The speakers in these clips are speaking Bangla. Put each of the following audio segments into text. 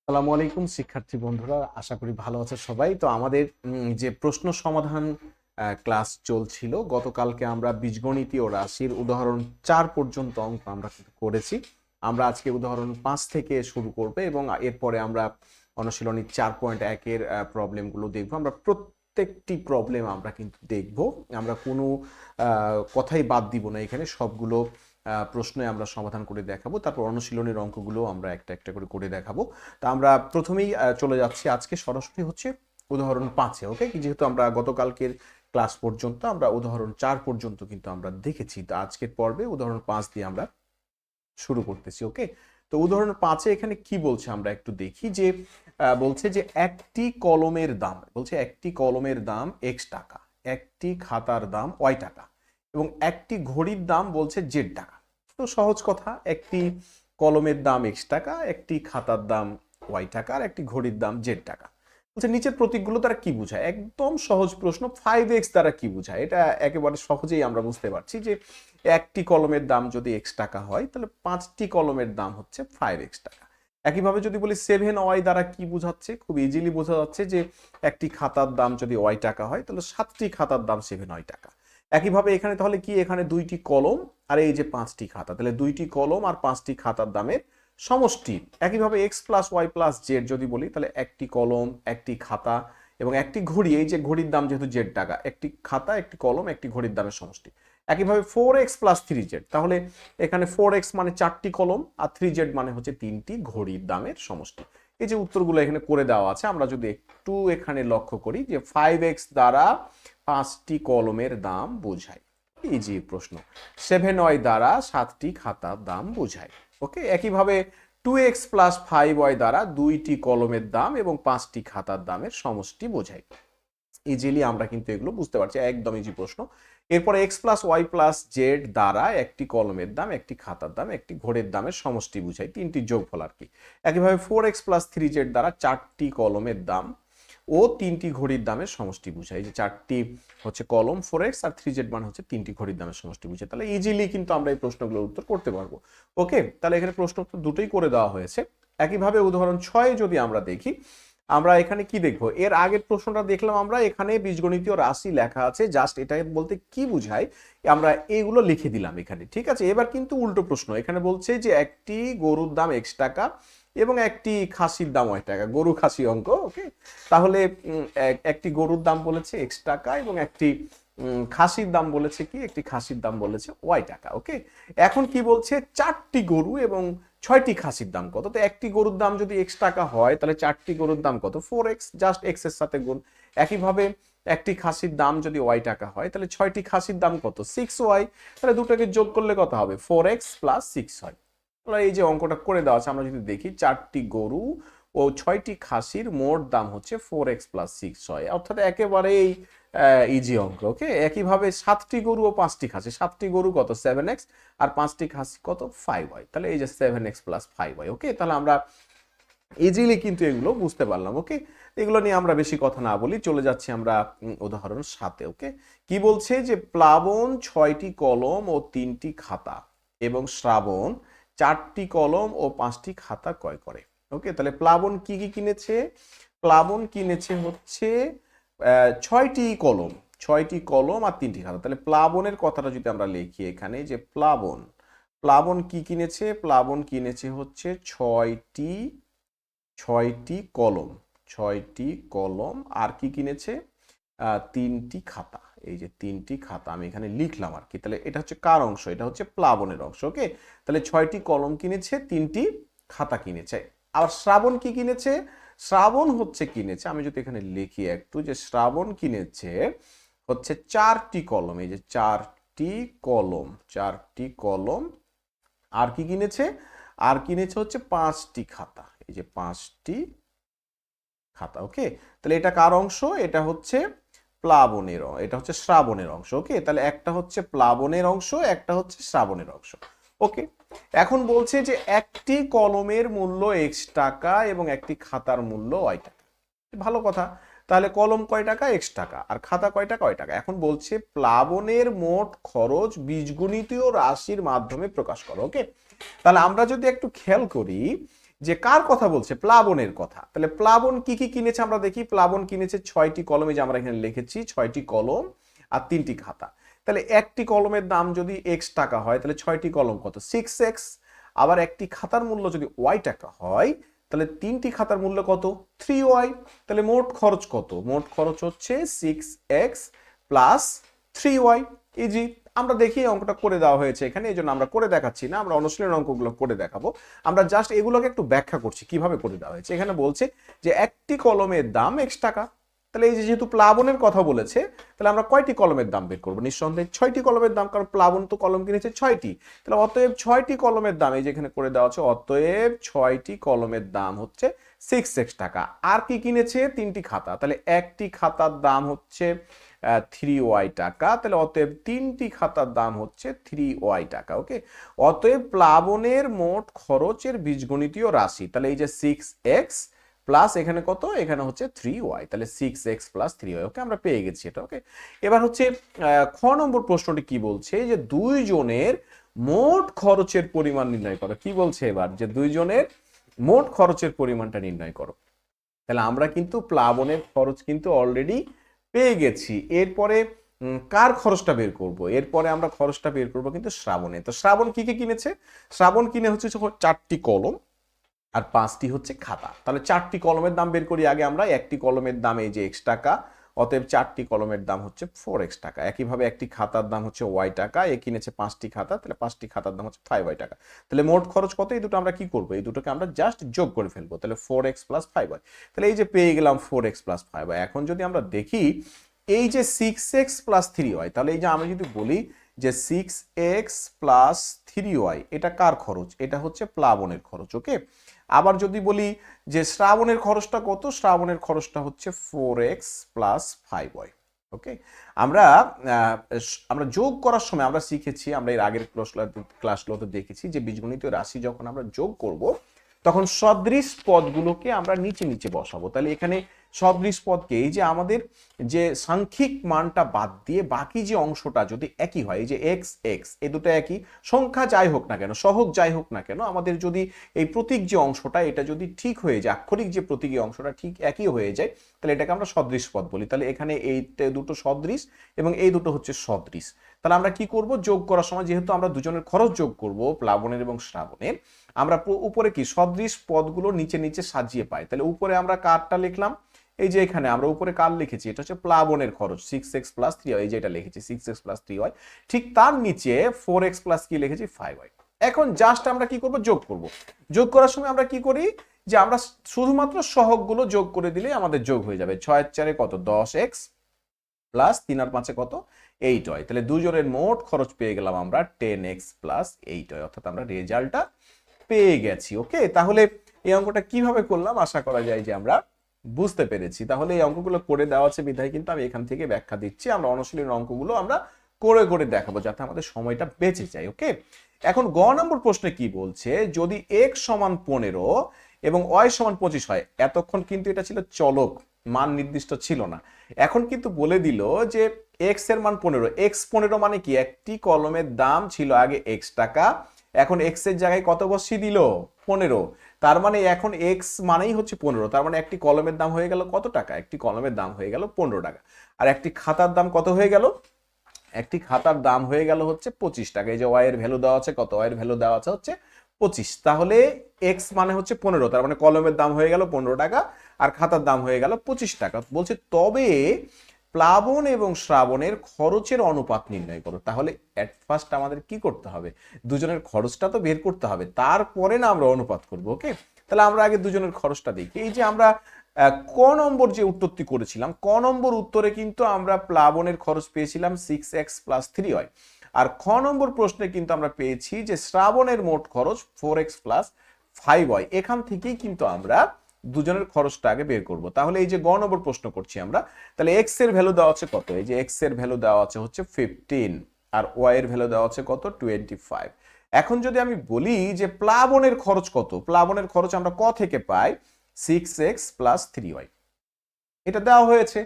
আসসালামু আলাইকুম শিক্ষার্থী বন্ধুরা, আশা করি ভালো আছে সবাই। তো আমাদের যে প্রশ্ন সমাধান ক্লাস চলছিল, গতকালকে আমরা বীজগণিত ও রাশির উদাহরণ 4 পর্যন্ত অঙ্ক আমরা কিন্তু করেছি। আমরা আজকে উদাহরণ 5 থেকে শুরু করব এবং এরপরে আমরা অনুশীলনী 4.1 এর প্রবলেমগুলো দেখব। আমরা প্রত্যেকটি প্রবলেম আমরা কিন্তু দেখব, আমরা কোনো কথাই বাদ দিব না, এখানে সবগুলো প্রশ্নে আমরা সমাধান করে দেখাবো, তারপর অনুশীলনের অঙ্কগুলো আমরা একটা একটা করে করে দেখাবো। তা আমরা প্রথমেই চলে যাচ্ছি আজকে সরাসরি হচ্ছে উদাহরণ 5-এ। ওকে, যেহেতু আমরা গতকালকের ক্লাস পর্যন্ত আমরা উদাহরণ 4 পর্যন্ত কিন্তু আমরা দেখেছি, তো আজকের পর্বে উদাহরণ 5 দিয়ে আমরা শুরু করতেছি। ওকে, তো উদাহরণ 5-এ এখানে কি বলছে আমরা একটু দেখি। যে বলছে যে একটি কলমের দাম, বলছে একটি কলমের দাম x টাকা, একটি খাতার দাম y টাকা এবং একটি ঘড়ির দাম বলছে z টাকা। তো সহজ কথা, একটি কলমের দাম x টাকা, একটি খাতার দাম y টাকা আর একটি ঘড়ির দাম z টাকা। বলছে নিচের প্রতীকগুলো দ্বারা কি বোঝায়। একদম সহজ প্রশ্ন, 5x দ্বারা কি বোঝায় এটা একেবারে সহজেই আমরা বুঝতে পারছি। যে একটি কলমের দাম যদি x টাকা হয় তাহলে 5টি কলমের দাম হচ্ছে 5x টাকা। একইভাবে যদি বলি 7y দ্বারা কি বোঝাচ্ছে, খুব ইজিলি বোঝা যাচ্ছে যে একটি খাতার দাম যদি y টাকা হয় তাহলে 7টি খাতার দাম 7y টাকা। একইভাবে এখানে তাহলে কি, এখানে 2টি কলম আর এই যে 5টি খাতা, তাহলে 2টি কলম আর 5টি খাতার দামের সমষ্টি। একইভাবে x plus y plus z যদি বলি তাহলে একটি কলম, একটি খাতা এবং একটি ঘড়ি, এই যে ঘড়ির দাম যেহেতু জেড টাকা, একটি খাতা, একটি কলম, একটি ঘড়ির দামের সমষ্টি। একইভাবে 4x প্লাস 3z, তাহলে এখানে 4x মানে 4টি কলম আর 3z মানে হচ্ছে 3টি ঘড়ির দামের সমষ্টি। এই যে উত্তরগুলো এখানে করে দেওয়া আছে, আমরা যদি একটু এখানে লক্ষ্য করি যে 5x দ্বারা 5টি কলমের দাম বোঝায়, ইজি প্রশ্ন। 7y দ্বারা 7টি খাতার দাম বোঝায়। ওকে, একইভাবে 2x প্লাস 5y দ্বারা 2টি কলমের দাম এবং 5টি খাতার দামের সমষ্টি বোঝায়। ইজিলি আমরা কিন্তু এগুলো বুঝতে পারছি, একদম ইজি প্রশ্ন। এরপরে x plus y plus z দ্বারা একটি কলমের দাম, একটি খাতার দাম, একটি ঘড়ির দামের সমষ্টি বুঝায়, তিনটি যোগফল আর কি। একইভাবে 4x প্লাস 3z দ্বারা 4টি কলমের দাম ও 3টি ঘড়ির দামের সমষ্টি বুঝায়। যে 4টি হচ্ছে কলম 4x আর 3z মানে হচ্ছে 3টি ঘড়ির দামের সমষ্টি বুঝায়। তাহলে ইজিলি কিন্তু আমরা এই প্রশ্নগুলোর উত্তর করতে পারবো। ওকে, তাহলে এখানে প্রশ্ন উত্তর দুটোই করে দেওয়া হয়েছে। একইভাবে উদাহরণ 6 যদি আমরা দেখি, আমরা এখানে কি দেখবো, এর আগের প্রশ্নটা দেখলাম আমরা, এখানে বীজগণিতীয় রাশি লেখা আছে, জাস্ট এটা বলতে কি বুঝায় আমরা এগুলো লিখে দিলাম এখানে, ঠিক আছে। এবার কিন্তু উল্টো প্রশ্ন, এখানে বলছে যে একটি গরুর দাম x টাকা এবং একটি খাসির দাম y টাকা, গরু খাসি অঙ্ক। ওকে, তাহলে একটি গরুর দাম বলেছে x টাকা এবং একটি খাসির দাম বলেছে কি, একটি খাসির দাম বলেছে y টাকা। ওকে, এখন কি বলছে, 4টি গরু এবং 6টি খাসির দাম কত। তো একটি গরুর দাম যদি x টাকা হয় তাহলে 4টি গরুর দাম কত, 4x, জাস্ট x এর সাথে গুণ। একইভাবে একটি খাসির দাম যদি y টাকা হয় তাহলে 6টি খাসির দাম কত, 6y, তাহলে দুটোকে যোগ করলে কত হবে, 4x প্লাস 6 হয়। তাহলে এই যে অঙ্কটা করে দেওয়া আছে, আমরা যদি দেখি 4টি গরু ও 6টি খাসির মোট দাম হচ্ছে 4x প্লাস 6 হয়, অর্থাৎ একেবারেই ইজি অঙ্ক। ওকে, একইভাবে 7টি গরু ও 5টি খাসি, 7টি গরু কত 7x আর 5টি খাসি কত 5y, তাহলে এই যে 7x প্লাস 5y। ওকে, তাহলে আমরা ইজিলি কিন্তু এগুলো বুঝতে পারলাম। ওকে, এগুলো নিয়ে আমরা বেশি কথা না বলি, চলে যাচ্ছি আমরা উদাহরণ 7-এ। ওকে, কি বলছে যে প্লাবন 6টি কলম ও 3টি খাতা এবং শ্রাবণ 4টি কলম ও 5টি খাতা ক্রয় করে। ওকে, তাহলে প্লাবন কি কি কিনেছে, প্লাবন কিনেছে হচ্ছে 6টি কলম, 6টি কলম আর 3টি খাতা। তাহলে প্লাবনের কথাটা যদি আমরা লিখি এখানে, যে প্লাবন, প্লাবন কি কিনেছে, প্লাবন কিনেছে হচ্ছে 6টি কলম, 6টি কলম আর কি কিনেছে, 3টি খাতা। এই যে 3টি খাতা আমি এখানে লিখলাম আর কি। তাহলে এটা হচ্ছে কার অংশ, এটা হচ্ছে প্লাবনের অংশ। ওকে, তাহলে 6টি কলম কিনেছে, 3টি খাতা কিনেছে। আর শ্রাবণ কি কিনেছে, শ্রাবণ হচ্ছে কিনেছে, আমি যদি এখানে লিখি একটু, যে শ্রাবণ কিনেছে হচ্ছে 4টি কলম, এই যে 4টি কলম, 4টি কলম আর কি কিনেছে, আর কিনেছে হচ্ছে 5টি খাতা, এই যে 5টি খাতা। ওকে, তাহলে এটা কার অংশ, এটা হচ্ছে প্লাবনের, এটা হচ্ছে শ্রাবণের অংশ। ওকে, তাহলে একটা হচ্ছে প্লাবনের অংশ, একটা হচ্ছে শ্রাবণের অংশ। ওকে, এখন বলছে যে একটি কলমের মূল্য x টাকা এবং একটি খাতার মূল্য y টাকা। ভালো কথা, তাহলে কলম কয় টাকা, x টাকা, আর খাতা কয় টাকা, y টাকা। এখন বলছে প্লাবনের মোট খরচ বীজগণিতীয় রাশির মাধ্যমে প্রকাশ করো। ওকে, তাহলে আমরা যদি একটু খেয়াল করি, যে কার কথা বলছে, প্লাবনের কথা। তাহলে প্লাবন কি কি কিনেছে আমরা দেখি। প্লাবন কিনেছে 6টি কলম, এই যে আমরা এখানে লিখেছি 6টি কলম আর 3টি খাতা। তাহলে একটি কলমের দাম যদি x টাকা হয় তাহলে 6টি কলম কত, 6x। আবার একটি খাতার মূল্য যদি y টাকা হয় তাহলে 3টি খাতার মূল্য কত, 3y। তাহলে মোট খরচ কত, মোট খরচ হচ্ছে 6x প্লাস 3y। ইজি, আমরা দেখি অঙ্কটা করে দেওয়া হয়েছে এখানে, এই জন্য আমরা করে দেখাচ্ছি না, আমরা অনুশীলনের অঙ্কগুলো করে দেখাবো। আমরা জাস্ট এগুলোকে একটু ব্যাখ্যা করছি কিভাবে করে দেওয়া হয়েছে। এখানে বলছে যে একটি কলমের দাম x টাকা। তাহলে এই যে যেহেতু প্লাবনের কথা বলেছে তাহলে আমরা কয়টি কলমের দাম বের করবো, নিঃসন্দেহে 6টি কলমের দাম, কারণ প্লাবন তো কলম কিনেছে 6টি। তাহলে অতএব 6টি কলমের দাম, এই যে এখানে করে দেওয়া আছে, অতএব 6টি কলমের দাম হচ্ছে 6x টাকা। আর কি কিনেছে, 3টি খাতা, তাহলে একটি খাতার দাম হচ্ছে 3y টাকা। তাহলে অতএব 3টি খাতার দাম হচ্ছে 3y টাকা। ওকে, অতএব প্লাবনের মোট খরচের বীজগণিতীয় রাশি, তাহলে এই যে 6x প্লাস এখানে কত, এখানে হচ্ছে 3y, তাহলে 6x প্লাস 3y। ওকে, আমরা পেয়ে গেছি এটা। ওকে, এবার হচ্ছে খ নম্বর প্রশ্নটি কি বলছে, যে দুইজনের মোট খরচের পরিমাণ নির্ণয় করো। কি বলছে এবার, যে দুইজনের মোট খরচের পরিমাণটা নির্ণয় করো। তাহলে আমরা কিন্তু প্লাবনের খরচ কিন্তু অলরেডি পেয়ে গেছি। এরপরে কার খরচটা বের করব, এরপরে আমরা খরচটা বের করব কিন্তু শ্রাবণে। তো শ্রাবণ কি কি কিনেছে, শ্রাবণ কিনে হচ্ছে 4টি কলম আর 5টি হচ্ছে খাতা। তাহলে 4টি কলমের দাম বের করি আগে আমরা। একটি কলমের দাম এই যে x টাকা, অতএব 4টি কলমের দাম হচ্ছে 4x টাকা। একইভাবে একটি খাতার দাম হচ্ছে y টাকা, এ কিনেছে 5টি খাতা, তাহলে 5টি খাতার দাম হচ্ছে 5y টাকা। তাহলে মোট খরচ কত, এই দুটো আমরা কি করব, এই দুটোকে আমরা জাস্ট যোগ করে ফেলবো। তাহলে 4x প্লাস 5y, তাহলে এই যে পেয়ে গেলাম 4x প্লাস 5y। এখন যদি আমরা দেখি এই যে 6x প্লাস 3y, তাহলে এই যে আমি যদি বলি যে 6x প্লাস 3y এটা কার খরচ, এটা হচ্ছে প্লাবনের খরচ। ওকে, আবার যদি বলি যে শ্রাবণের খরচটা কত, শ্রাবণের খরচটা হচ্ছে 4x প্লাস 5y। ওকে, আমরা আমরা যোগ করার সময় আমরা শিখেছি, আমরা এর আগের ক্লাসগুলোতে দেখেছি যে বীজগণিতীয় রাশি যখন আমরা যোগ করব তখন সদৃশ পদগুলোকে আমরা নিচে নিচে বসাবো। তাহলে এখানে সদৃশ পদকে, এই যে আমাদের যে সাংখ্যিক মানটা বাদ দিয়ে বাকি যে অংশটা যদি একই হয়, এই যে এক্স এক্স এই দুটো একই সংখ্যা যাই হোক না কেন, সহগ যাই হোক না কেন, আমাদের যদি এই প্রতীক যে অংশটা এটা যদি ঠিক হয়ে যায়, আক্ষরিক যে প্রতীকী অংশটা ঠিক একই হয়ে যায়, তাহলে এটাকে আমরা সদৃশ পদ বলি। তাহলে এখানে এই দুটো সদৃশ এবং এই দুটো হচ্ছে সদৃশ। তাহলে আমরা কি করব, যোগ করার সময় যেহেতু আমরা দুজনের খরচ যোগ করব প্লাবনের এবং শ্রাবণের, আমরা উপরে কি সদৃশ পদগুলো নিচে নিচে সাজিয়ে পাই। তাহলে উপরে আমরা কারটা লিখলাম, এই যে এখানে আমরা উপরে কার লিখেছি, এটা হচ্ছে প্লাবনের খরচ 6x প্লাস 3y, এই যে এটা লিখেছি 6x প্লাস 3y। ঠিক তার নিচে 4x প্লাস কি লিখেছি 5y। এখন জাস্ট আমরা কি করব, যোগ করব। যোগ করার সময় আমরা কি করি, যে আমরা শুধুমাত্র সহগগুলো যোগ করে দিলে আমাদের যোগ হয়ে যাবে। 6 এর 4 কত, 10x প্লাস 3 আর 5 কত, 8y। তাহলে দুজনের মোট খরচ পেয়ে গেলাম আমরা 10x প্লাস 8y, অর্থাৎ আমরা রেজাল্টটা পেয়ে গেছি। ওকে, তাহলে এই অঙ্কটা কিভাবে করলাম আশা করা যায় যে আমরা বুঝতে পেরেছি। তাহলে এই অঙ্কগুলো করে দেওয়া আছে বিধায় কিন্তু আমি এখান থেকে ব্যাখ্যা দিচ্ছি। আমরা অনুশীলনের অঙ্কগুলো আমরা করে করে দেখাবো যাতে আমাদের সময়টা বেঁচে যায়। ওকে, এখন গ নম্বর প্রশ্নে কি বলছে, যদি x সমান 15 এবং y সমান 25 হয়। এতক্ষণ কিন্তু এটা ছিল চলক, মান নির্দিষ্ট ছিল না। এখন কিন্তু বলে দিল যে x এর মান 15। x 15 মানে কি, একটি কলমের দাম ছিল আগে x টাকা, এখন x এর জায়গায় কত বসিয়ে দিল, 15। তার মানে এখন x মানেই হচ্ছে 15, তার মানে একটি কলমের দাম হয়ে গেল কত টাকা, একটি কলমের দাম হয়ে গেল 15 টাকা। আর একটি খাতার দাম কত হয়ে গেল, একটি খাতার দাম হয়ে গেল হচ্ছে 25 টাকা। এই যে y এর ভ্যালু দেওয়া আছে কত, y এর ভ্যালু দেওয়া আছে হচ্ছে 25। তাহলে x মানে হচ্ছে 15, তার মানে কলমের দাম হয়ে গেল 15 টাকা আর খাতার দাম হয়ে গেল 25 টাকা। বলছে তবে প্লাবন এবং শ্রাবণের খরচের অনুপাত নির্ণয় করো। তাহলে এট ফার্স্ট আমাদের কি করতে হবে, দুজনের খরচটা তো বের করতে হবে, তারপরে না আমরা অনুপাত করব। ওকে, তাহলে আমরা আগে দুজনের খরচটা দেখি। এই যে আমরা ক নম্বর যে উত্তরটি করেছিলাম, ক নম্বর উত্তরে কিন্তু আমরা প্লাবনের খরচ পেয়েছিলাম 6x প্লাস 3y, আর খ নম্বর প্রশ্নে কিন্তু আমরা পেয়েছি যে শ্রাবণের মোট খরচ 4x প্লাস 5y। এখান থেকেই কিন্তু আমরা দুজনের খরচটা আগে বের করব। তাহলে এই যে গ নম্বর প্রশ্ন করছি আমরা, তাহলে x এর ভ্যালু দেওয়া আছে কত, এই যে x এর ভ্যালু দেওয়া আছে হচ্ছে 15 আর y এর ভ্যালু দেওয়া আছে কত, 25। এখন যদি আমি বলি যে প্লাবনের খরচ কত, প্লাবনের খরচ আমরা ক থেকে পাই 6x প্লাস 3y, এটা দেওয়া হয়েছে।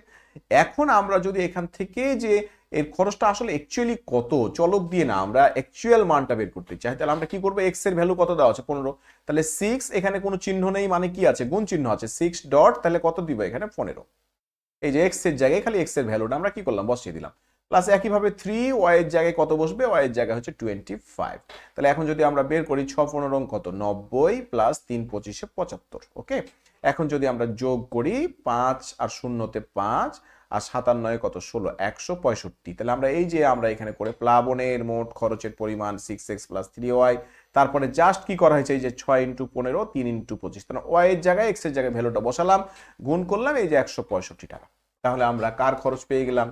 এখন আমরা যদি এখান থেকে যে এর খরচটা আসলে অ্যাকচুয়ালি কত চলক দিয়ে না, আমরা অ্যাকচুয়াল মানটা বের করতে চাই। তাহলে আমরা কি করবো, এক্স এর ভ্যালু কত দেওয়া আছে 15, তাহলে 6, এখানে কোনো চিহ্ন নেই মানে কি আছে, গুণ চিহ্ন আছে, 6 ডট, তাহলে কত দিব এখানে 15। এই যে এক্স এর জায়গায় খালি এক্স এর ভ্যালুটা আমরা কি করলাম, বসিয়ে দিলাম। প্লাস একইভাবে 3 ওয়াই এর জায়গায় কত বসবে, ওয়াই এর জায়গায় হচ্ছে 25। তাহলে এখন যদি আমরা বের করি 6 15 কত 90 প্লাস 3 25 75। ওকে, এখন যদি আমরা যোগ করি 5 আর 0-তে 5 আর 57 কত 16 165। তাহলে আমরা এই যে আমরা এখানে করে প্লাবনের মোট খরচের পরিমাণ 6x প্লাস 3y, তারপরে জাস্ট কি করা হয়েছে, এই যে 6 ইন্টু 15 3 ইন্টু 25, তাহলে ওয়াই এর জায়গায় এক্স এর জায়গায় ভ্যালুটা বসালাম, গুণ করলাম, এই যে 165 টাকা। তাহলে আমরা কার খরচ পেয়ে গেলাম,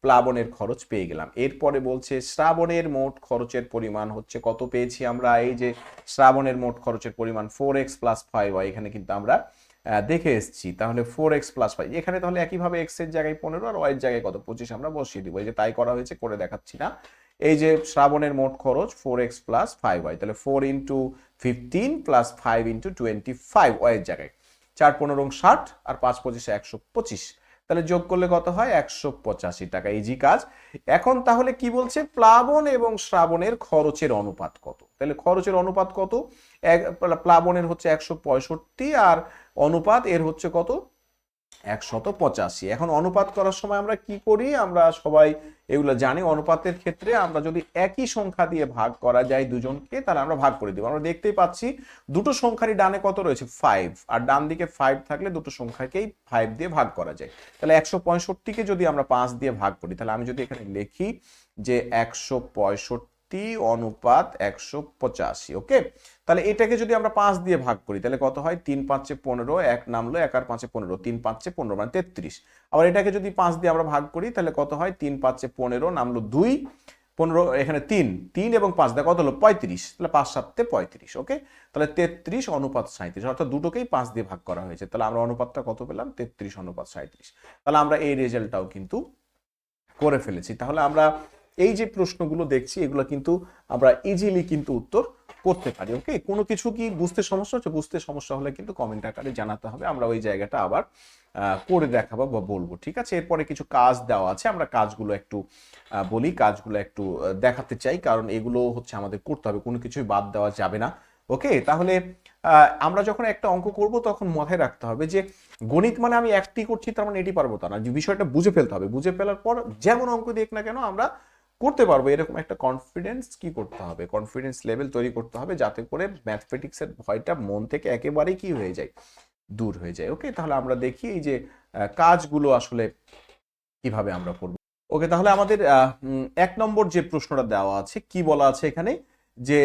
প্লাবনের খরচ পেয়ে গেলাম। এরপরে বলছে শ্রাবণের মোট খরচের পরিমাণ হচ্ছে কত পেয়েছি আমরা, এই যে শ্রাবণের মোট খরচের পরিমাণ 4x প্লাস 5y, এখানে কিন্তু আমরা দেখে এসেছি। তাহলে 4x প্লাস 5 এখানে, তাহলে একইভাবে x এর জায়গায় 15 আর y এর জায়গায় কত 25 আমরা বসিয়ে দিব। এই যে তাই করা হয়েছে, করে দেখাচ্ছি না। এই যে শ্রাবণের মোট খরচ 4x প্লাস 5y, তাহলে 4 ইন্টু 15 প্লাস 5 ইন্টু 25 y এর জায়গায় 4 15 60 আর 5 25 125, তাহলে যোগ করলে কত হয় 185 টাকা। ইজি কাজ। এখন তাহলে কি বলছে, প্লাবন এবং শ্রাবণের খরচের অনুপাত কত, তাহলে খরচের অনুপাত কত, প্লাবনের হচ্ছে 165 আর অনুপাত এর হচ্ছে কত 185। এখন অনুপাত করার সময় আমরা কি করি, আমরা সবাই এগুলো জানি, অনুপাতের ক্ষেত্রে আমরা যদি একই সংখ্যা দিয়ে ভাগ করা যায় দুজনকে, তাহলে আমরা ভাগ করে দিব। আমরা দেখতেই পাচ্ছি দুটো সংখ্যারই ডানে কত রয়েছে 5, আর ডান দিকে 5 থাকলে দুটো সংখ্যাকেই 5 দিয়ে ভাগ করা যায়। তাহলে 165কে যদি আমরা 5 দিয়ে ভাগ করি, তাহলে আমি যদি এখানে লিখি যে 165 অনুপাত 185, ওকে, তাহলে এটাকে যদি আমরা 5 দিয়ে ভাগ করি তাহলে কত হয়, 3 5 15, 1 নামলো, 1 আর 5 15, 3 5 15 মানে 33। আবার এটাকে যদি 5 দিয়ে আমরা ভাগ করি তাহলে কত হয়, 3 5 15 নামলো 2, 15 এখানে 3 3 এবং 5 দিয়ে কত হলো 35, তাহলে 5 7 35। ওকে, তাহলে 33 অনুপাত 37, অর্থাৎ দুটোকেই 5 দিয়ে ভাগ করা হয়েছে। তাহলে আমরা অনুপাতটা কত পেলাম, 33 অনুপাত 37। তাহলে আমরা এই রেজাল্টটাও কিন্তু করে ফেলেছি। তাহলে আমরা এই যে প্রশ্নগুলো দেখছি এগুলো কিন্তু আমরা ইজিলি কিন্তু উত্তর করতে পারি। ওকে, কোনো কিছু কি বুঝতে সমস্যা হচ্ছে, বুঝতে সমস্যা হলে কিন্তু কমেন্ট আকারে জানাতে হবে, আমরা ওই জায়গাটা আবার করে দেখাবো বা বলবো। ঠিক আছে, এরপরে কিছু কাজ দেওয়া আছে, আমরা কাজগুলো একটু বলি, কাজগুলো একটু দেখাতে চাই, কারণ এগুলো হচ্ছে আমাদের করতে হবে, কোনো কিছুই বাদ দেওয়া যাবে না। ওকে, তাহলে আমরা যখন একটা অঙ্ক করব তখন মাথায় রাখতে হবে যে গণিত মানে আমি একটি করছি তার মানে এটি পারবো তা না, যে বিষয়টা বুঝে ফেলতে হবে, বুঝে ফেলার পর যেমন অঙ্ক দেখ না কেন আমরা করতে পারবো, এরকম একটা কনফিডেন্স কি করতে হবে, কনফিডেন্স লেভেল তৈরি করতে হবে, যাতে করে ম্যাথমেটিক্সের ভয়টা মন থেকে একেবারেই কি হয়ে যায়, দূর হয়ে যায়। ওকে, তাহলে আমরা দেখি এই যে কাজগুলো আসলে কিভাবে আমরা করব। ওকে, তাহলে আমাদের 1 নম্বর যে প্রশ্নটা দেওয়া আছে, কি বলা আছে এখানে, যে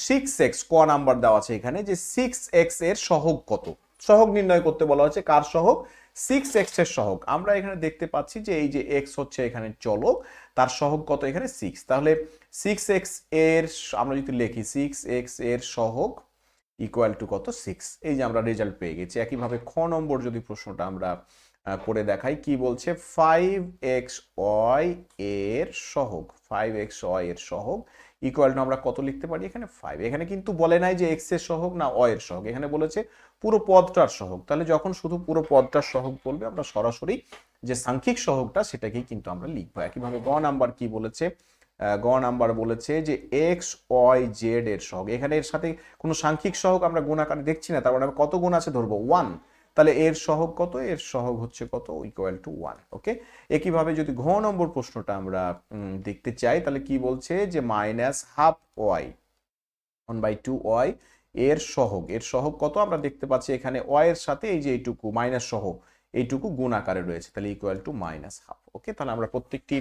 6x, ক নাম্বার দেওয়া আছে এখানে, যে 6x এর সহগ কত, সহগ নির্ণয় করতে বলা হচ্ছে। কার সহগ, 6x এর সহগ। আমরা এখানে দেখতে পাচ্ছি যে এই যে x হচ্ছে এখানে চলক, তার সহগ কত এখানে 6। তাহলে 6x এর আমরা যদি লিখি 6x এর সহগ ইকুয়াল টু কত 6, এই যে আমরা রেজাল্ট পেয়ে গেছি। একইভাবে খ নম্বর যদি প্রশ্নটা আমরা করে দেখাই, কি বলছে, 5xy এর সহগ, 5xy এর সহগ ইকুয়াল টু আমরা কত লিখতে পারি এখানে 5। এখানে কিন্তু বলে নাই যে x এর সহগ না y এর সহগ, এখানে বলেছে পুরো পদটার সহগ। তাহলে যখন শুধু পুরো পদটার সহগ বলবে, আমরা সরাসরি যে সাংখ্যিক সহগটা সেটাকেই কিন্তু আমরা লিখবো। একইভাবে গ নাম্বার কি বলেছে, গ নাম্বার বলেছে যে x y z এর সহগ, এখানে এর সাথে কোনো সাংখ্যিক সহগ আমরা গুণ আকারে দেখছি না, তার মানে কত গুণ আছে ধরবো 1, তাহলে এর সহগ কত, এর সহগ হচ্ছে কত ইকুয়াল টু 1। ওকে, একইভাবে যদি ঘ নম্বর প্রশ্নটা আমরা দেখতে চাই, তাহলে কি বলছে যে -12y 1/2y এর সহগ, এর সহগ কত আমরা দেখতে পাচ্ছি এখানে y এর সাথে এই যে এইটুকু মাইনাস সহ এইটুকু গুণ আকারে রয়েছে, তাহলে ইকুয়াল টু -12। ওকে, তাহলে আমরা প্রত্যেকটি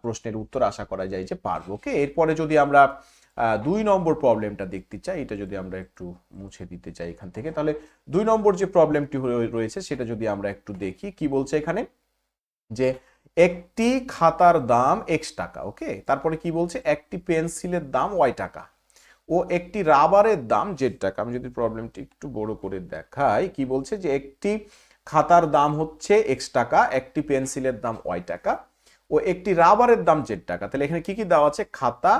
প্রশ্নের উত্তর আশা করা যায় যে পারবো। ওকে, এরপরে যদি আমরা 2 নম্বর প্রবলেমটা দেখতে চাই, এটা যদি আমরা একটু মুছে দিতে চাই এখান থেকে, তাহলে 2 নম্বর যে প্রবলেমটি রয়েছে সেটা যদি আমরা একটু দেখি, কি বলছে এখানে, যে একটি খাতার দাম x টাকা। ওকে, তারপরে কি বলছে, একটি পেন্সিলের দাম y টাকা ও একটি রাবারের দাম z টাকা। আমি যদি প্রবলেমটি একটু বড় করে দেখাই, কি বলছে যে একটি খাতার দাম হচ্ছে x টাকা, একটি পেন্সিলের দাম y টাকা ও একটি রাবারের দাম z টাকা। তাহলে এখানে কি কি দেওয়া আছে, খাতা,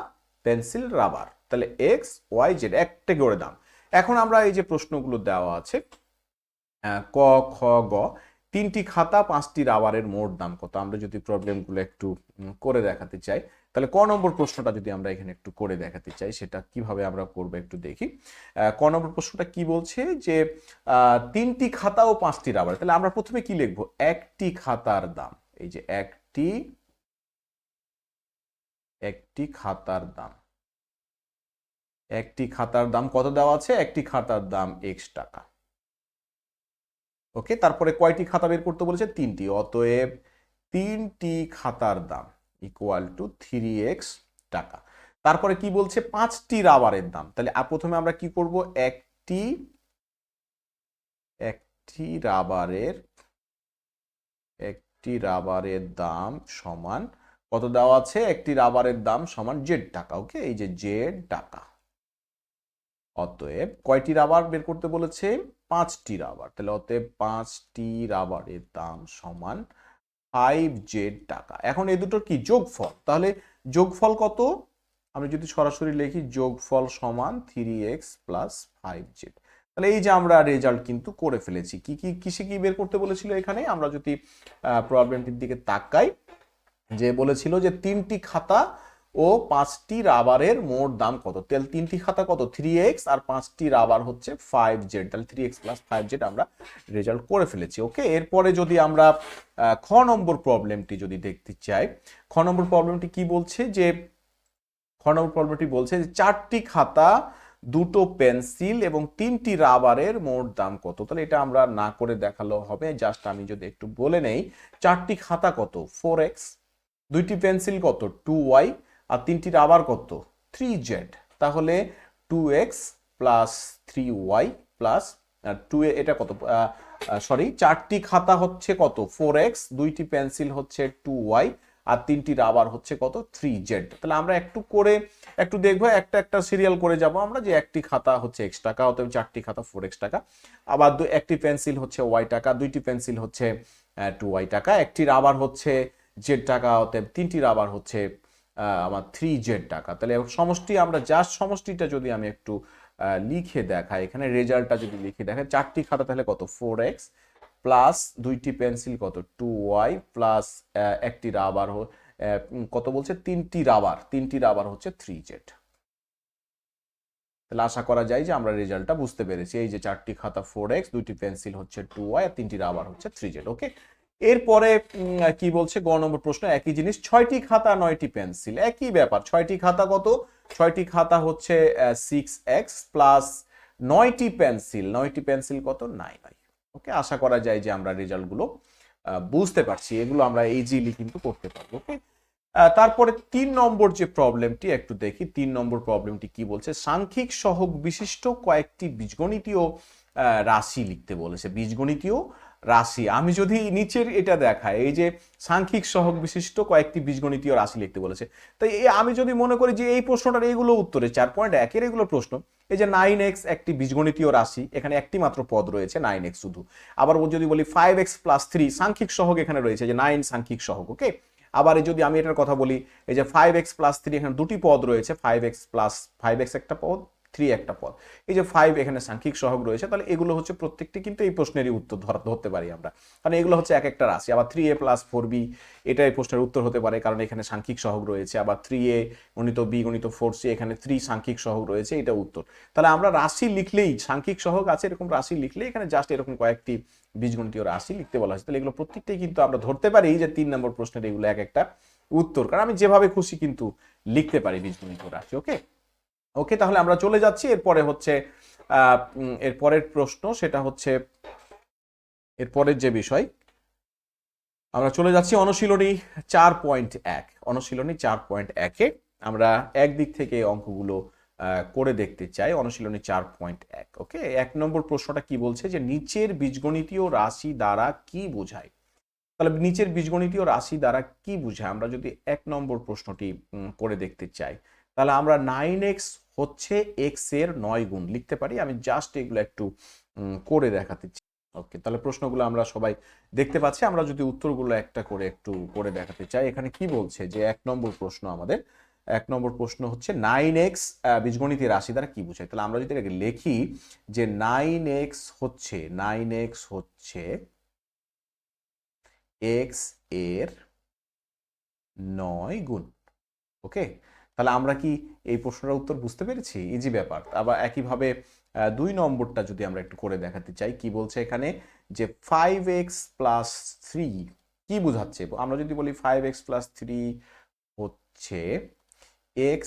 পেন্সিল, রাবার, তাহলে x y z একটা করে দাম। এখন আমরা এই যে প্রশ্নগুলো দেওয়া আছে ক খ গ, তিনটি খাতা 5টি রাবারের মোট দাম কত? আমরা যদি প্রবলেমগুলো একটু করে দেখাতে চাই, তাহলে ক নম্বর প্রশ্নটা যদি আমরা এখানে একটু করে দেখাতে চাই, সেটা কিভাবে আমরা করবো একটু দেখি। ক নম্বর প্রশ্নটা কি বলছে যে 3টি খাতা ও 5টি রাবার, তাহলে আমরা প্রথমে কি লিখবো? একটি খাতার দাম, এই যে একটি খাতার দাম, একটি খাতার দাম কত দেওয়া আছে? একটি খাতার দাম x টাকা। ওকে, তারপরে কয়টি খাতা বের করতে বলেছে? 3টি, অতএব 3টি খাতার দাম ইকুয়াল টু 3x টাকা। তারপরে কি বলছে? 5টি রাবারের দাম, তাহলে প্রথমে আমরা কি করব? একটি রাবারের দাম সমান কত দেওয়া আছে? একটি রাবারের দাম সমান z টাকা। ওকে, এই যে z টাকা। অতএব কয়টি রাবার বের করতে বলেছে? 5টি রাবার, তাহলে অতএব 5টি রাবারের দাম সমান 5z টাকা। এখন এই দুটোর কি যোগফল? তাহলে যোগফল কত? আমরা যদি সরাসরি লিখি যোগফল সমান 3x প্লাস 5z। তাহলে এই যে আমরা রেজাল্ট কিন্তু করে ফেলেছি। কিসে কি বের করতে বলেছিল এখানে? আমরা যদি প্রবলেমটির দিকে তাকাই, যে বলেছিল যে 3টি খাতা ও 5টি রাবারের মোট দাম কত? তাহলে 3টি খাতা কত? 3x, আর 5টি রাবার হচ্ছে 5z, তাহলে 3x প্লাস 5z আমরা রেজাল্ট করে ফেলেছি। ওকে, এরপরে যদি আমরা খ নম্বর প্রবলেমটি যদি দেখতে চাই, খ নম্বর প্রবলেমটি কি বলছে? যে খ নম্বর প্রবলেমটি বলছে যে 4টি খাতা, 2টো পেন্সিল এবং 3টি রাবারের মোট দাম কত? তাহলে এটা আমরা না করে দেখালেও হবে, জাস্ট আমি যদি একটু বলে নেই, 4টি খাতা কত? 4x, 2টি পেন্সিল কত? 2y, আর 3টি রাবার কত? 3z। তাহলে 2x প্লাস 3y প্লাস 2, এটা কত? সরি, 4টি খাতা হচ্ছে কত? 4x, 2টি পেন্সিল হচ্ছে 2y, আর 3টি রাবার হচ্ছে কত? 3z। তাহলে আমরা একটু দেখবো, একটা সিরিয়াল করে যাব আমরা, যে একটি খাতা হচ্ছে x টাকা, অতএব 4টি খাতা 4x টাকা, আবার একটি পেন্সিল হচ্ছে y টাকা, 2টি পেন্সিল হচ্ছে 2y টাকা, একটি রাবার হচ্ছে z টাকা, অতএব 3টি রাবার হচ্ছে আমার 3z টাকা। তাহলে সমষ্টি, আমরা জাস্ট সমষ্টিটা যদি আমি একটু লিখে দেখাই, এখানে রেজাল্টটা যদি লিখে দেখাই, 4টি খাতা তাহলে কত? 4x প্লাস 2টি পেন্সিল কত? 2y প্লাস একটি রাবার কত বলছে? 3টি রাবার হচ্ছে 3z। তাহলে আশা করা যায় যে আমরা রেজাল্টটা বুঝতে পেরেছি। এই যে 4টি খাতা 4x, 2টি পেন্সিল হচ্ছে 2y, আর 3টি রাবার হচ্ছে 3z। ওকে, এরপরে কি বলছে? গ নম্বর প্রশ্ন, একই জিনিস, 6টি খাতা 9টি পেন্সিল, একই ব্যাপার। 6টি খাতা কত? 6টি খাতা হচ্ছে 6x প্লাস 9টি পেন্সিল কত? 9y। ওকে, আশা করা যায় যে আমরা রেজাল্টগুলো বুঝতে পারছি, এগুলো আমরা ইজিলি কিন্তু করতে পারবো। ওকে, তারপরে 3 নম্বর যে প্রবলেমটি একটু দেখি। 3 নম্বর প্রবলেমটি কি বলছে? সাংখ্যিক সহগ বিশিষ্ট কয়েকটি বীজগণিতীয় রাশি লিখতে বলেছে। বীজগণিতীয় রাশি, আমি যদি নিচের এটা দেখাই, এই যে সাংখ্যিক সহগ বিশিষ্ট কয়েকটি বীজগণিতীয় রাশি লিখতে বলেছে, তাই আমি যদি মনে করি যে এই প্রশ্নটার এইগুলো উত্তরে 4.1 এগুলো প্রশ্ন, এই যে 9x একটি বীজগণিতীয় রাশি, এখানে একটি মাত্র পদ রয়েছে 9x শুধু। আবার যদি বলি 5x প্লাস 3 সাংখ্যিক সহগ এখানে রয়েছে, যে 9 সাংখ্যিক সহগ। ওকে, আবার যদি আমি এটার কথা বলি, এই যে 5x প্লাস 3, এখানে দুটি পদ রয়েছে, 5x একটা পদ, 3 একটা পদ, এই যে 5 এখানে সাংখ্যিক সহগ রয়েছে। তাহলে এগুলো হচ্ছে প্রত্যেকটি কিন্তু এই প্রশ্নেরই উত্তর ধরতে পারি আমরা, কারণ এগুলো হচ্ছে এক একটা রাশি। আবার 3a প্লাস 4b, এটা এই প্রশ্নের উত্তর হতে পারে, কারণ এখানে সাংখ্যিক সহগ রয়েছে। আবার 3a গণিত b গণিত 4c, এখানে 3 সাংখ্যিক সহগ রয়েছে, এটা উত্তর। তাহলে আমরা রাশি লিখলেই, সাংখ্যিক সহগ আছে এরকম রাশি লিখলেই এখানে জাস্ট এরকম কয়েকটি বীজগণিতীয় রাশি লিখতে বলা হয়েছে। তাহলে এগুলো প্রত্যেকটাই কিন্তু আমরা ধরতে পারি যে 3 নম্বর প্রশ্নের এগুলো এক একটা উত্তর, কারণ আমি যেভাবে খুশি কিন্তু লিখতে পারি বীজগণিতীয় রাশি। ওকে ওকে, তাহলে আমরা চলে যাচ্ছি। এরপরে হচ্ছে এরপরের প্রশ্ন, সেটা হচ্ছে এরপরের যে বিষয়, আমরা চলে যাচ্ছি অনুশীলনী 4.1। অনুশীলনী 4.1-এ আমরা একদিক থেকে অঙ্কগুলো করে দেখতে চাই। অনুশীলনী 4.1। ওকে, 1 নম্বর প্রশ্নটা কি বলছে? যে নিচের বীজগণিতীয় রাশি দ্বারা কি বোঝায়? তাহলে নিচের বীজগণিতীয় রাশি দ্বারা কি বোঝায়? আমরা যদি 1 নম্বর প্রশ্নটি করে দেখতে চাই, তাহলে আমরা 9x হচ্ছে x এর 9 গুণ লিখতে পারি। আমি জাস্ট এগুলো একটু করে দেখাতে চাই। ওকে, তাহলে প্রশ্নগুলো আমরা সবাই দেখতে পাচ্ছি। আমরা যদি উত্তরগুলো একটা করে একটু করে দেখাতে চাই, এখানে কি বলছে? যে 1 নম্বর প্রশ্ন, আমাদের 1 নম্বর প্রশ্ন হচ্ছে 9x বীজগণিতীয় রাশি দ্বারা কি বোঝায়? তাহলে আমরা যদি এটাকে লিখি যে 9x হচ্ছে এক্স এর 9 গুণ। ওকে, তাহলে আমরা কি এই প্রশ্নটার উত্তর বুঝতে পেরেছি? ইজি ব্যাপার। আবার একইভাবে 2 নম্বরটা যদি আমরা একটু করে দেখাতে চাই, কি বলছে এখানে যে 5x প্লাস 3 কি বোঝাচ্ছে? আমরা যদি বলি 5x প্লাস 3 হচ্ছে x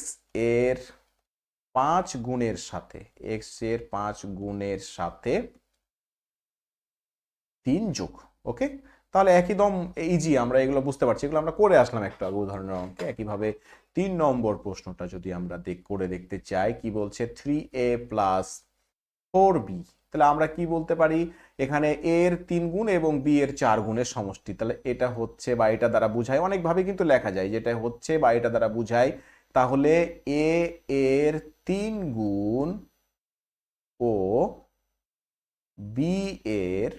এর 5 গুণের সাথে, x এর 5 গুণের সাথে 3 যোগ। ওকে, তাহলে একদম ইজি, আমরা এগুলো বুঝতে পারছি, এগুলো আমরা করে আসলাম একটা উদাহরণের অঙ্কে। একইভাবে 3 নম্বর প্রশ্নটা যদি আমরা করে দেখতে চাই, কি বলছে 3a প্লাস 4b। তাহলে আমরা কি বলতে পারি, এখানে a এর 3 গুণ এবং b এর 4 গুণের সমষ্টি। তাহলে এটা হচ্ছে বা এটা দ্বারা বোঝায়, অনেকভাবে কিন্তু লেখা যায়, যেটা হচ্ছে বা এটা দ্বারা বোঝায়। তাহলে a এর 3 গুণ ও b এর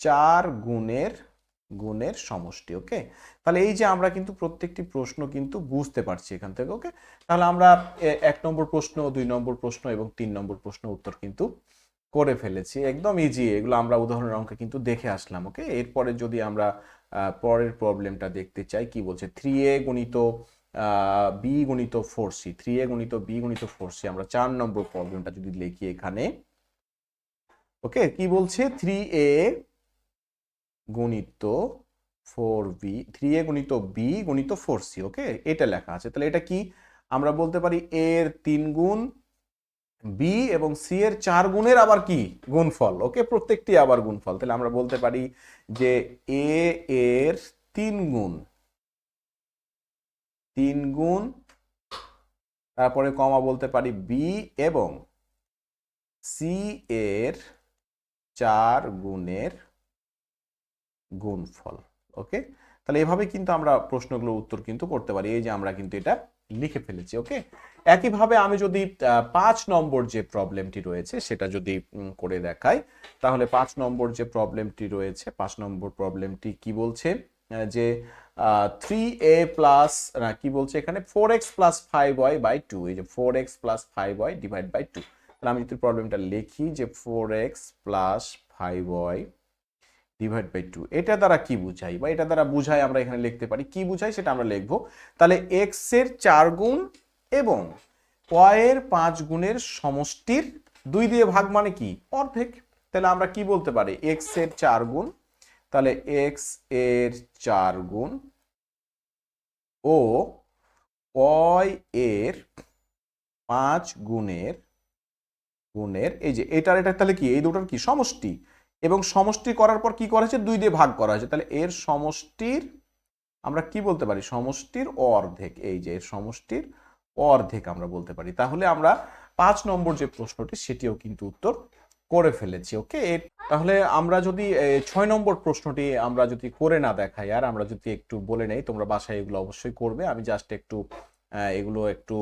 4 গুণের সমষ্টি। ওকে, তাহলে এই যে আমরা কিন্তু প্রত্যেকটি প্রশ্ন কিন্তু বুঝতে পারছি এখান থেকে। ওকে, তাহলে আমরা 1 নম্বর প্রশ্ন, 2 নম্বর প্রশ্ন এবং 3 নম্বর প্রশ্ন উত্তর কিন্তু করে ফেলেছি, একদম ইজি। এগুলো আমরা উদাহরণের অঙ্কে কিন্তু দেখে আসলাম। ওকে, এরপরে যদি আমরা পরের প্রবলেমটা দেখতে চাই, কি বলছে 3a গুণিত b গুণিত 4c, 3a গুণিত b গুণিত 4c। আমরা 4 নম্বর প্রবলেমটা যদি লিখি এখানে, ওকে, কি বলছে 3a গুণিত 4b, 3a গুণিত b গুণিত 4c। ওকে, এটা লেখা আছে। তাহলে এটা কি আমরা বলতে পারি, a এর 3 গুণ, b এবং c এর 4 গুণের আবার কি গুণফল। ওকে, প্রত্যেকটি আবার গুণফল। তাহলে আমরা বলতে পারি যে a এর 3 গুণ, তারপরে কমা বলতে পারি b এবং c এর 4 গুণের গুণফল। ওকে, তাহলে এভাবে কিন্তু আমরা প্রশ্নগুলোর উত্তর কিন্তু করতে পারি। এই যে আমরা কিন্তু এটা লিখে ফেলেছি। ওকে, একইভাবে আমি যদি 5 নম্বর যে প্রবলেমটি রয়েছে সেটা যদি করে দেখাই, তাহলে 5 নম্বর যে প্রবলেমটি রয়েছে, 5 নম্বর প্রবলেমটি কি বলছে যে 3a প্লাস কি বলছে এখানে 4x প্লাস 5y বাই 2। এই যে 4x plus 5y divide by 2। তাহলে আমি যদি প্রবলেমটা লিখি যে 4x plus 5y divide by 2, এটা দ্বারা কি বুঝাই বা এটা দ্বারা বুঝাই আমরা এখানে লিখতে পারি, কি বুঝাই সেটা আমরা লিখবো। তাহলে x এর 4 গুণ এবং y এর 5 গুণের সমষ্টির 2 দিয়ে ভাগ মানে কি অর্ধেক। তাহলে আমরা কি বলতে পারি, x এর 4 গুণ, তাহলে x এর 4 গুণ ও y এর 5 গুণের এই যে এটা তাহলে কি এই দুটোর কি সমষ্টি, এবং সমষ্টি করার পর কি করা হয়েছে 2 দিয়ে ভাগ করা হয়েছে। তাহলে এর সমষ্টির আমরা কি বলতে পারি, সমষ্টির অর্ধেক। এই যে এর সমষ্টির অর্ধেক আমরা বলতে পারি। তাহলে আমরা 5 নম্বর যে প্রশ্নটি সেটিও কিন্তু উত্তর করে ফেলেছি। ওকে, তাহলে আমরা যদি 6 নম্বর প্রশ্নটি আমরা যদি করে না দেখাই, আর আমরা যদি একটু বলে নেই, তোমরা বাসায় এগুলো অবশ্যই করবে, আমি জাস্ট একটু এগুলো একটু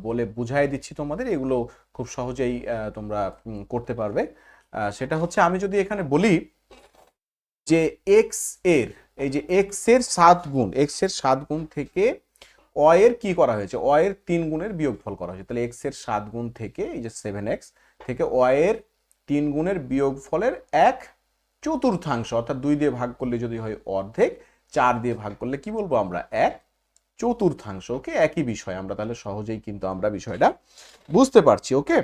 বলে বুঝাই দিচ্ছি তোমাদের, এগুলো খুব সহজেই তোমরা করতে পারবে। সেটা হচ্ছে আমি যদি এখানে বলি যে x এর এই যে x এর 7 গুণ, x এর 7 গুণ থেকে y এর কি করা হয়েছে, y এর 3 গুণের বিয়োগফল করা হয়েছে। তাহলে x এর 7 গুণ থেকে এই যে 7x থেকে y এর 3 গুণের বিয়োগফলের 1/4, অর্থাৎ 2 দিয়ে ভাগ করলে যদি হয় অর্ধেক, 4 দিয়ে ভাগ করলে কি বলবো আমরা 1/4। ওকে, একই বিষয়, আমরা তাহলে সহজেই কিন্তু আমরা বিষয়টা বুঝতে পারছি। ওকে,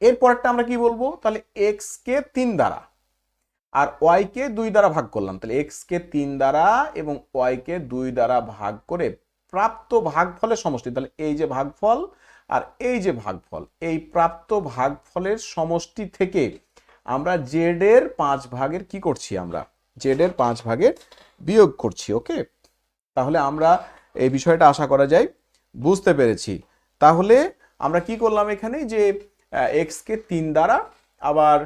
এরপরটা আমরা কি বলবো, তাহলে x কে 3 দ্বারা আর y কে 2 দ্বারা ভাগ করলাম। তাহলে x কে 3 দ্বারা এবং y কে 2 দ্বারা ভাগ করে প্রাপ্ত ভাগফলের সমষ্টি। তাহলে এই যে ভাগফল আর এই যে ভাগফল, এই প্রাপ্ত ভাগফলের সমষ্টি থেকে আমরা z এর 5 ভাগের কি করছি, আমরা z এর 5 ভাগের বিয়োগ করছি। ওকে, তাহলে আমরা এই বিষয়টা আশা করা যায় বুঝতে পেরেছি। তাহলে আমরা কি করলাম এখানে, যে x কে 3 দ্বারা আবার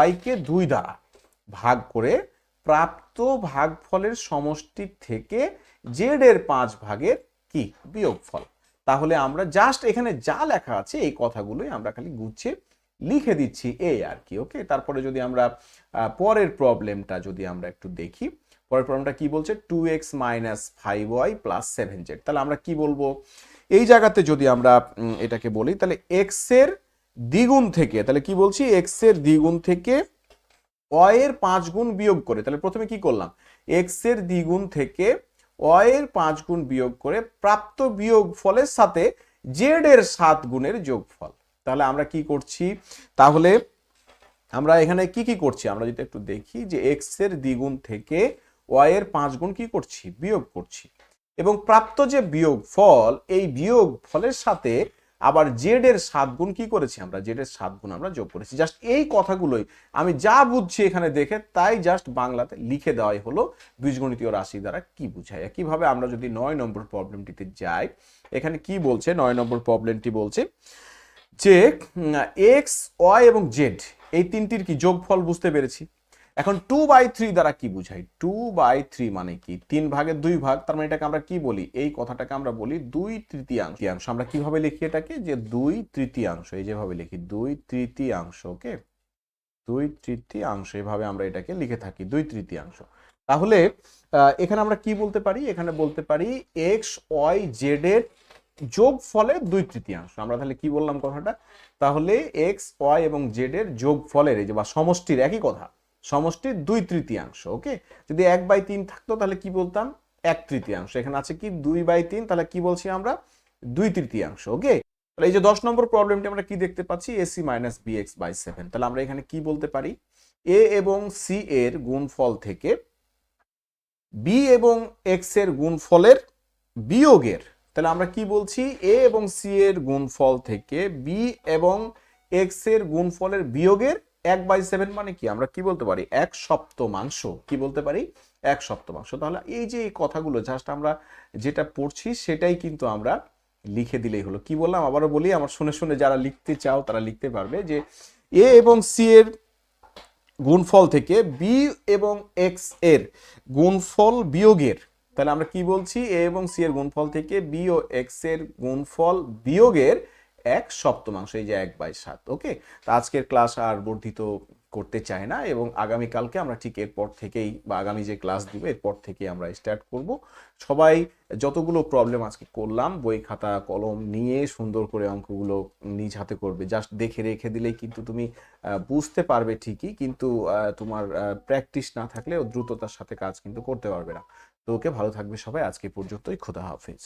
y কে 2 দ্বারা ভাগ করে প্রাপ্ত ভাগফলের সমষ্টি থেকে z এর 5 ভাগের কি বিয়োগফল। তাহলে আমরা জাস্ট এখানে যা লেখা আছে এই কথাগুলোই আমরা খালি গুছিয়ে লিখে দিচ্ছি এই আর কি। ওকে, তারপরে যদি আমরা পরের প্রবলেমটা যদি আমরা একটু দেখি, পরের প্রবলেমটা কি বলছে 2x minus 5y plus 7z। তাহলে আমরা কি বলবো এই জায়গাতে, যদি আমরা এটাকে বলি, তাহলে x এর দ্বিগুণ থেকে, তাহলে কি বলছি x এর দ্বিগুণ থেকে ওয়াই এর 5 গুণ বিয়োগ করে, তাহলে প্রথমে কি করলাম, এক্স এর দ্বিগুণ থেকে ওয়াই এর 5 গুণ বিয়োগ করে প্রাপ্ত বিয়োগ ফলের সাথে জেড এর 7 গুণের যোগফল। তাহলে আমরা কি করছি, তাহলে আমরা এখানে কি কি করছি, আমরা যদি একটু দেখি যে এক্স এর দ্বিগুণ থেকে ওয়াই এর 5 গুণ কি করছি, বিয়োগ করছি, এবং প্রাপ্ত যে বিয়োগ ফল, এই বিয়োগ ফলের সাথে আবার জেড এর 7 গুণ কি করেছি, আমরা জেড এর 7 গুণ আমরা যোগ করেছি। জাস্ট এই কথাগুলোই আমি যা বুঝছি এখানে দেখে তাই জাস্ট বাংলাতে লিখে দেওয়াই হলো বীজগণিতীয় রাশি দ্বারা কি বুঝায়। একইভাবে আমরা যদি 9 নম্বর প্রবলেমটিতে যাই, এখানে কি বলছে, 9 নম্বর প্রবলেমটি বলছে যে এক্স ওয়াই এবং জেড এই তিনটির কি যোগফল বুঝতে পেরেছি। এখন 2/3 দ্বারা কি বুঝাই, 2/3 মানে কি, 3 ভাগের 2 ভাগ, তার মানে এটাকে আমরা কি বলি, এই কথাটাকে আমরা বলি 2/3। আমরা কিভাবে লিখি এটাকে, যে 2/3, এই যেভাবে লিখি 2/3, ওকে, 2/3, এভাবে আমরা এটাকে লিখে থাকি 2/3। তাহলে এখানে আমরা কি বলতে পারি, এখানে বলতে পারি এক্স ওয়াই জেড এর যোগ ফলে 2/3। আমরা তাহলে কি বললাম কথাটা, তাহলে এক্স ওয়াই এবং জেড এর যোগ ফলের, এই যে বা সমষ্টির, একই কথা, সমষ্টির 2/3। ওকে, যদি 1/3 থাকতো তাহলে কি বলতাম, 1/3। এখানে আছে কি 2/3, তাহলে কি বলছি আমরা, 2/3। ওকে, তাহলে এই যে 10 নম্বর প্রবলেমটি আমরা কি দেখতে পাচ্ছি, AC minus B x by 7। তাহলে আমরা এখানে কি বলতে পারি, এ এবং সি এর গুণফল থেকে বি এবং এক্স এর গুণফলের বিয়োগের, তাহলে আমরা কি বলছি, এ এবং সি এর গুণফল থেকে বি এবং এক্স এর গুণফলের বিয়োগের 1/7 মানে কি, আমরা কি বলতে পারি, 1/7। কি বলতে পারি, 1/7। তাহলে এই যে এই কথাগুলো জাস্ট আমরা যেটা পড়ছি সেটাই কিন্তু আমরা লিখে দিলেই হলো। কি বললাম আবারও বলি, আমার শুনে শুনে যারা লিখতে চাও তারা লিখতে পারবে, যে এ এবং সি এর গুণফল থেকে বি এবং এক্স এর গুণফল বিয়োগের, তাহলে আমরা কি বলছি, এ এবং সি এর গুণফল থেকে বি ও এক্স এর গুণফল বিয়োগের 1/7, এই যে 1/7। ওকে, তো আজকের ক্লাস আর বর্ধিত করতে চাই না, এবং আগামীকালকে আমরা ঠিক এরপর থেকেই, বা আগামী যে ক্লাস দিব এরপর থেকেই আমরা স্টার্ট করব। সবাই যতগুলো প্রবলেম আজকে করলাম, বই খাতা কলম নিয়ে সুন্দর করে অঙ্কগুলো নিজ হাতে করবে। জাস্ট দেখে রেখে দিলেই কিন্তু তুমি বুঝতে পারবে ঠিকই, কিন্তু তোমার প্র্যাকটিস না থাকলে দ্রুততার সাথে কাজ কিন্তু করতে পারবে না। তো ওকে, ভালো থাকবে সবাই, আজকে পর্যন্তই, খোদা হাফেজ।